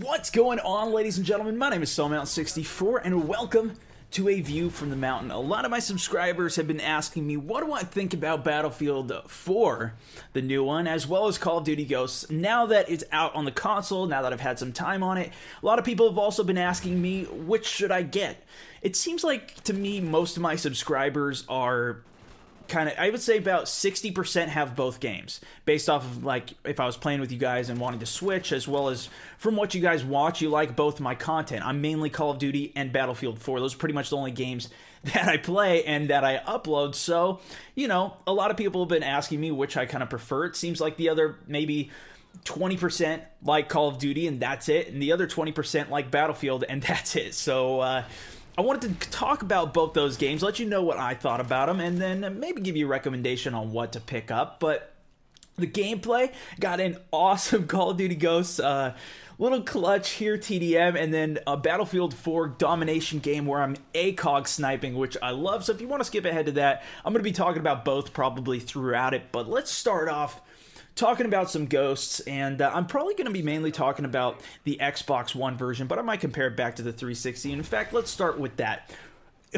What's going on, ladies and gentlemen? My name is SoulMountain64 and welcome to A View from the Mountain. A lot of my subscribers have been asking me, what do I think about Battlefield 4, the new one, as well as Call of Duty Ghosts, now that it's out on the console, now that I've had some time on it. A lot of people have also been asking me, which should I get? It seems like, to me, most of my subscribers are kind of, I would say about 60% have both games, based off of, like, if I was playing with you guys and wanting to switch, as well as from what you guys watch, you like both my content. I'm mainly Call of Duty and Battlefield 4. Those are pretty much the only games that I play and that I upload. So, you know, a lot of people have been asking me which I kind of prefer. It seems like the other maybe 20% like Call of Duty and that's it, and the other 20% like Battlefield and that's it. So, I wanted to talk about both those games, let you know what I thought about them, and then maybe give you a recommendation on what to pick up. But the gameplay got an awesome Call of Duty Ghosts, little clutch here TDM, and then a Battlefield 4 domination game where I'm ACOG sniping, which I love. So if you want to skip ahead to that, I'm going to be talking about both probably throughout it. But let's start off talking about some Ghosts, and I'm probably going to be mainly talking about the Xbox One version, but I might compare it back to the 360. In fact, let's start with that.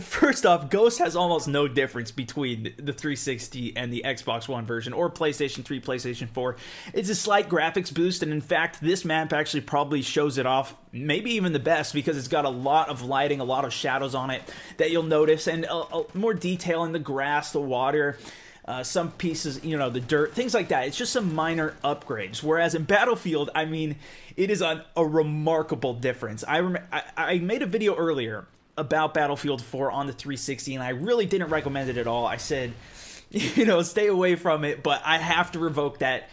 First off, Ghost has almost no difference between the 360 and the Xbox One version, or PlayStation 3, PlayStation 4. It's a slight graphics boost, and in fact, this map actually probably shows it off, maybe even the best, because it's got a lot of lighting, a lot of shadows on it that you'll notice, and more detail in the grass, the water, some pieces, you know, the dirt, things like that. It's just some minor upgrades. Whereas in Battlefield, I mean, it is a remarkable difference. I made a video earlier about Battlefield 4 on the 360, and I really didn't recommend it at all. I said, you know, stay away from it, but I have to revoke that,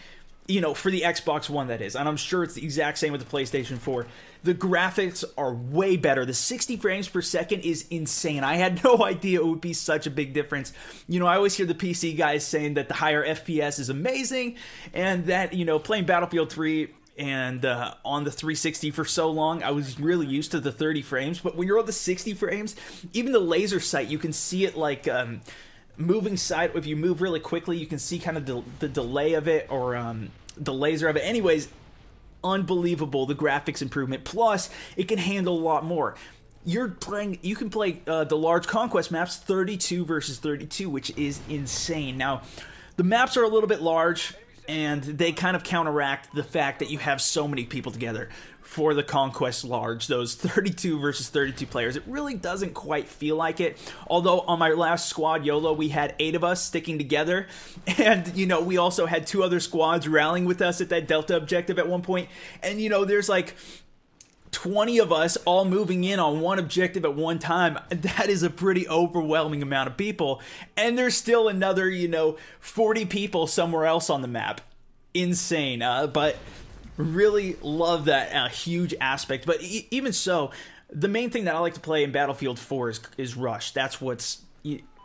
you know, for the Xbox One, that is. And I'm sure it's the exact same with the PlayStation 4. The graphics are way better. The 60 frames per second is insane. I had no idea it would be such a big difference. You know, I always hear the PC guys saying that the higher FPS is amazing, and that, you know, playing Battlefield 3 and on the 360 for so long, I was really used to the 30 frames. But when you're on the 60 frames, even the laser sight, you can see it like moving side. If you move really quickly, you can see kind of the delay of it, or the laser of it. Anyways, unbelievable, the graphics improvement. Plus, it can handle a lot more. You can play the large conquest maps 32 versus 32, which is insane. Now, the maps are a little bit large, and they kind of counteract the fact that you have so many people together for the Conquest Large, those 32 versus 32 players. It really doesn't quite feel like it. Although on my last squad, YOLO, we had 8 of us sticking together. And, you know, we also had 2 other squads rallying with us at that Delta objective at one point. And, you know, there's like 20 of us all moving in on one objective at one time. That is a pretty overwhelming amount of people. And there's still another, you know, 40 people somewhere else on the map. Insane. But really love that huge aspect. But even so, the main thing that I like to play in Battlefield 4 is Rush. That's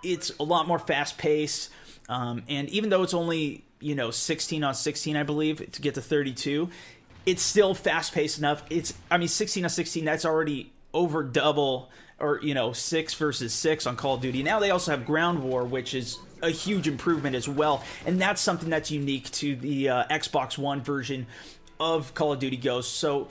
it's a lot more fast-paced. And even though it's only, you know, 16 on 16, I believe, to get to 32, it's still fast-paced enough. I mean, 16 on 16, that's already over double, or, you know, 6 versus 6 on Call of Duty. Now they also have Ground War, which is a huge improvement as well. And that's something that's unique to the Xbox One version of Call of Duty Ghosts. So,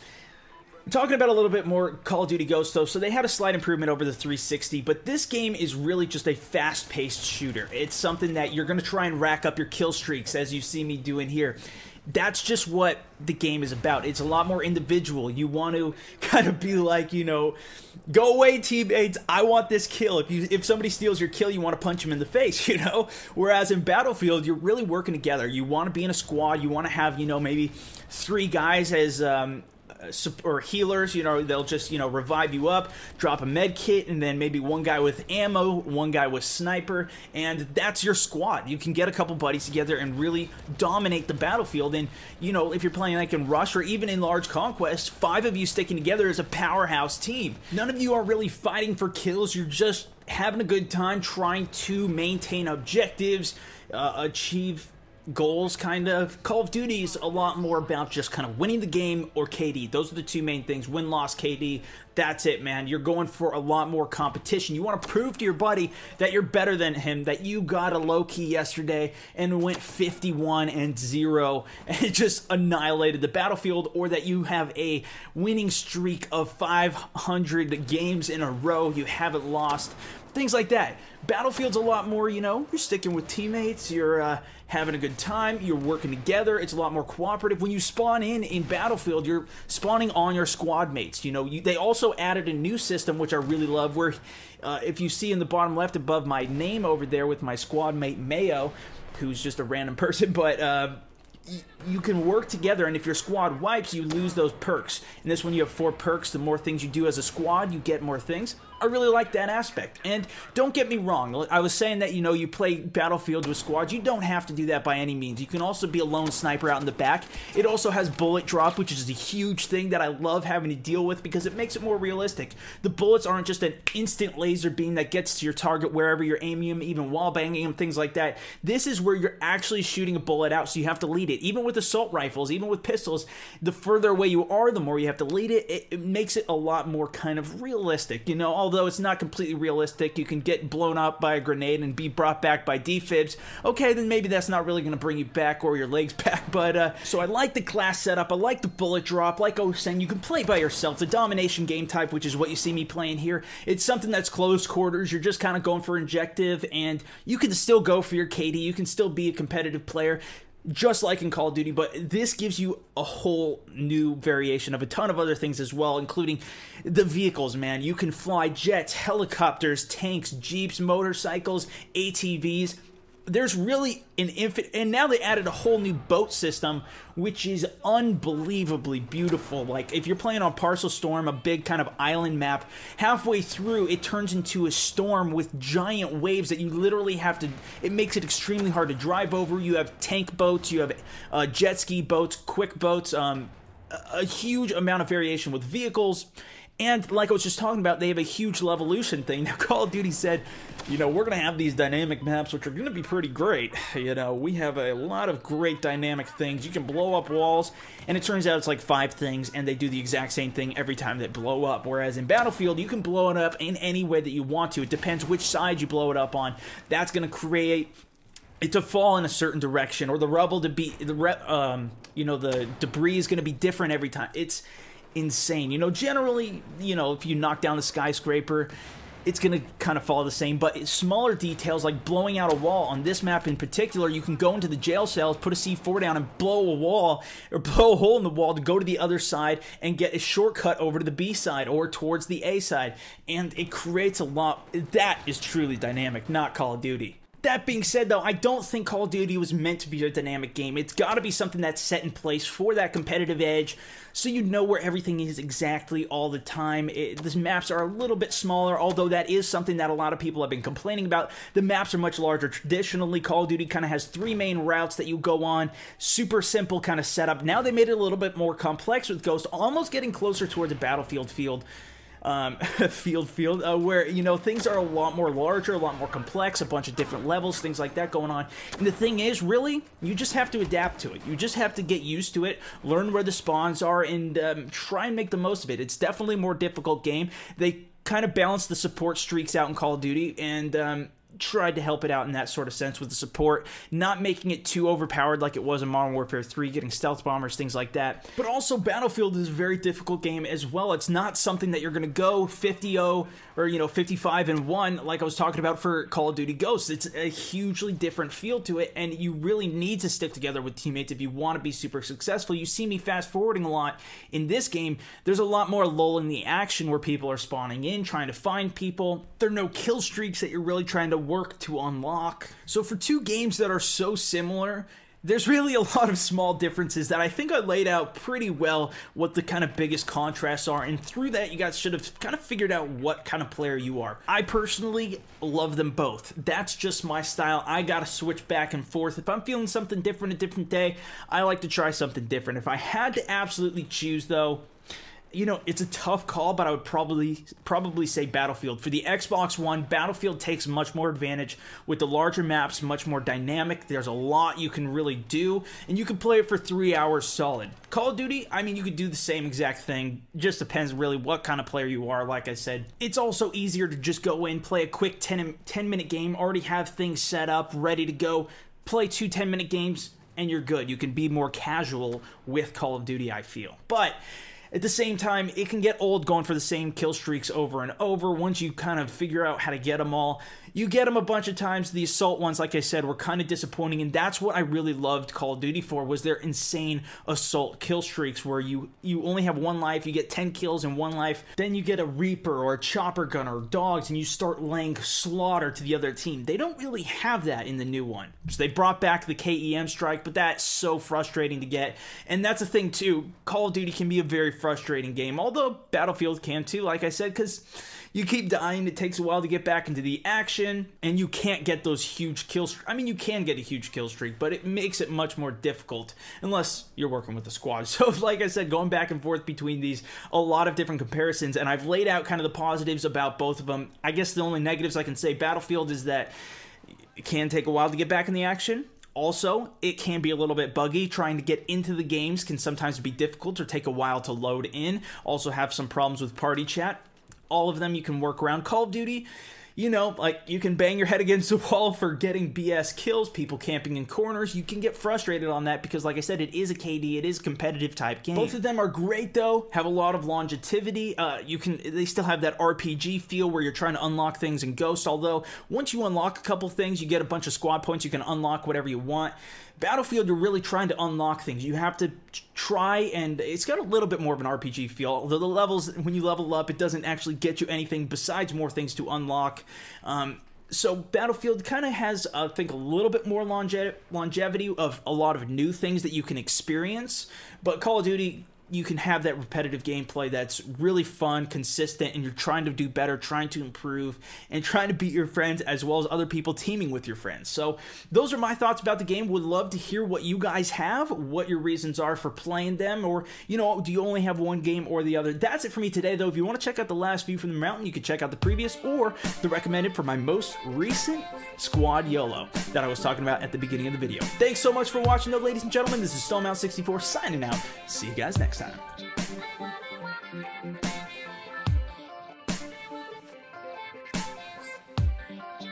talking about a little bit more Call of Duty Ghosts, though, so they had a slight improvement over the 360, but this game is really just a fast-paced shooter. It's something that you're going to try and rack up your kill streaks, as you see me doing here. That's just what the game is about. It's a lot more individual. You want to kind of be like, you know, go away, teammates, I want this kill. If somebody steals your kill, you want to punch him in the face, you know? Whereas in Battlefield, you're really working together. You want to be in a squad. You want to have, you know, maybe 3 guys as or healers. You know, they'll just, you know, revive you up, drop a med kit, and then maybe 1 guy with ammo, 1 guy with sniper, and that's your squad. You can get a couple buddies together and really dominate the battlefield. And, you know, if you're playing like in Rush or even in Large Conquest, 5 of you sticking together is a powerhouse team. None of you are really fighting for kills. You're just having a good time trying to maintain objectives, achieve goals, kind of. Call of Duty is a lot more about just kind of winning the game or KD. Those are the two main things. Win, loss, KD. That's it, man. You're going for a lot more competition. You want to prove to your buddy that you're better than him, that you got a low key yesterday and went 51-0 and just annihilated the battlefield, or that you have a winning streak of 500 games in a row. You haven't lost. Things like that. Battlefield's a lot more, you know, you're sticking with teammates, you're having a good time, you're working together, it's a lot more cooperative. When you spawn in Battlefield, you're spawning on your squad mates. You know, they also added a new system, which I really love, where if you see in the bottom left above my name over there with my squad mate Mayo, who's just a random person, but you can work together, and if your squad wipes, you lose those perks. And this one, you have 4 perks. The more things you do as a squad, you get more things. I really like that aspect. And don't get me wrong, I was saying that, you know, you play Battlefield with squads. You don't have to do that by any means. You can also be a lone sniper out in the back. It also has bullet drop, which is a huge thing that I love having to deal with because it makes it more realistic. The bullets aren't just an instant laser beam that gets to your target wherever you're aiming them, even wall banging them, things like that. This is where you're actually shooting a bullet out, so you have to lead it. Even with assault rifles, even with pistols, the further away you are, the more you have to lead it. It makes it a lot more kind of realistic, you know, although it's not completely realistic. You can get blown up by a grenade and be brought back by defibs. Okay, then maybe that's not really going to bring you back or your legs back, but so I like the class setup. I like the bullet drop. Like I was saying, you can play by yourself. The domination game type, which is what you see me playing here, it's something that's close quarters. You're just kind of going for injective, and you can still go for your KD. You can still be a competitive player, just like in Call of Duty, but this gives you a whole new variation of a ton of other things as well, including the vehicles, man. You can fly jets, helicopters, tanks, jeeps, motorcycles, ATVs. There's really an infinite, and now they added a whole new boat system, which is unbelievably beautiful. Like, if you're playing on Parcel Storm, a big kind of island map, halfway through, it turns into a storm with giant waves that you literally have to, it makes it extremely hard to drive over. You have tank boats, you have jet ski boats, quick boats, a huge amount of variation with vehicles. And like I was just talking about, they have a huge levolution thing. Now, Call of Duty said, you know, we're going to have these dynamic maps, which are going to be pretty great. You know, we have a lot of great dynamic things. You can blow up walls, and it turns out it's like 5 things, and they do the exact same thing every time they blow up. Whereas in Battlefield, you can blow it up in any way that you want to. It depends which side you blow it up on. That's going to create it to fall in a certain direction, or the rubble to be, you know, the debris is going to be different every time. It's insane. You know, generally, you know, if you knock down the skyscraper, it's going to kind of follow the same, but smaller details like blowing out a wall on this map in particular, you can go into the jail cells, put a C4 down and blow a wall or blow a hole in the wall to go to the other side and get a shortcut over to the B side or towards the A side, and it creates a lot. That is truly dynamic, not Call of Duty. That being said, though, I don't think Call of Duty was meant to be a dynamic game. It's got to be something that's set in place for that competitive edge, so you know where everything is exactly all the time. The maps are a little bit smaller, although that is something that a lot of people have been complaining about. The maps are much larger. Traditionally, Call of Duty kind of has 3 main routes that you go on. Super simple kind of setup. Now they made it a little bit more complex with Ghost, almost getting closer towards a Battlefield field. Where, you know, things are a lot more larger, a lot more complex, a bunch of different levels, things like that going on. And the thing is, really, you just have to adapt to it. You just have to get used to it, learn where the spawns are, and try and make the most of it. It's definitely a more difficult game. They kind of balance the support streaks out in Call of Duty, and tried to help it out in that sort of sense with the support, not making it too overpowered like it was in Modern Warfare 3, getting stealth bombers, things like that. But also, Battlefield is a very difficult game as well. It's not something that you're going to go 50-0 or, you know, 55-1 like I was talking about for Call of Duty Ghosts. It's a hugely different feel to it, and you really need to stick together with teammates if you want to be super successful. You see me fast forwarding a lot in this game. There's a lot more lull in the action where people are spawning in, trying to find people. There are no kill streaks that you're really trying to work to unlock. So for 2 games that are so similar, there's really a lot of small differences that I think I laid out pretty well what the kind of biggest contrasts are, and through that you guys should have kind of figured out what kind of player you are. I personally love them both. That's just my style. I gotta switch back and forth. If I'm feeling something different a different day, I like to try something different. If I had to absolutely choose, though, you know, it's a tough call, but I would probably say Battlefield. For the Xbox One, Battlefield takes much more advantage with the larger maps, much more dynamic. There's a lot you can really do, and you can play it for 3 hours solid. Call of Duty, I mean, you could do the same exact thing. Just depends really what kind of player you are, like I said. It's also easier to just go in, play a quick 10-minute game, already have things set up, ready to go, play 2 10-minute games, and you're good. You can be more casual with Call of Duty, I feel. But at the same time, it can get old going for the same kill streaks over and over. Once you kind of figure out how to get them all, you get them a bunch of times. The assault ones, like I said, were kind of disappointing, and that's what I really loved Call of Duty for, was their insane assault kill streaks where you only have 1 life, you get 10 kills in 1 life, then you get a Reaper or a chopper gun or dogs, and you start laying slaughter to the other team. They don't really have that in the new one. So they brought back the KEM strike, but that's so frustrating to get, and that's the thing too. Call of Duty can be a very frustrating game, although Battlefield can too, like I said, because you keep dying, it takes a while to get back into the action, and you can't get those huge kill streaks. I mean, you can get a huge kill streak, but it makes it much more difficult unless you're working with a squad. So, like I said, going back and forth between these, a lot of different comparisons, and I've laid out kind of the positives about both of them. I guess the only negatives I can say, Battlefield, is that it can take a while to get back in the action. Also, it can be a little bit buggy. Trying to get into the games can sometimes be difficult or take a while to load in. Also have some problems with party chat. All of them you can work around. Call of Duty, you know, like, you can bang your head against the wall for getting BS kills, people camping in corners. You can get frustrated on that because, like I said, it is a KD, it is a competitive type game. Both of them are great though, have a lot of longevity. They still have that RPG feel where you're trying to unlock things in Ghost, although once you unlock a couple things, you get a bunch of squad points, you can unlock whatever you want. Battlefield, you're really trying to unlock things. You have to try, and it's got a little bit more of an RPG feel, although the levels, when you level up, it doesn't actually get you anything besides more things to unlock. So Battlefield kind of has, I think, a little bit more longevity of a lot of new things that you can experience, but Call of Duty, you can have that repetitive gameplay that's really fun, consistent, and you're trying to do better, trying to improve, and trying to beat your friends as well as other people teaming with your friends. So those are my thoughts about the game. Would love to hear what you guys have, what your reasons are for playing them, or, you know, do you only have one game or the other? That's it for me today, though. If you want to check out the last view from the mountain, you can check out the previous or the recommended for my most recent squad YOLO that I was talking about at the beginning of the video. Thanks so much for watching, though, ladies and gentlemen. This is StoneMount64 signing out. See you guys next time.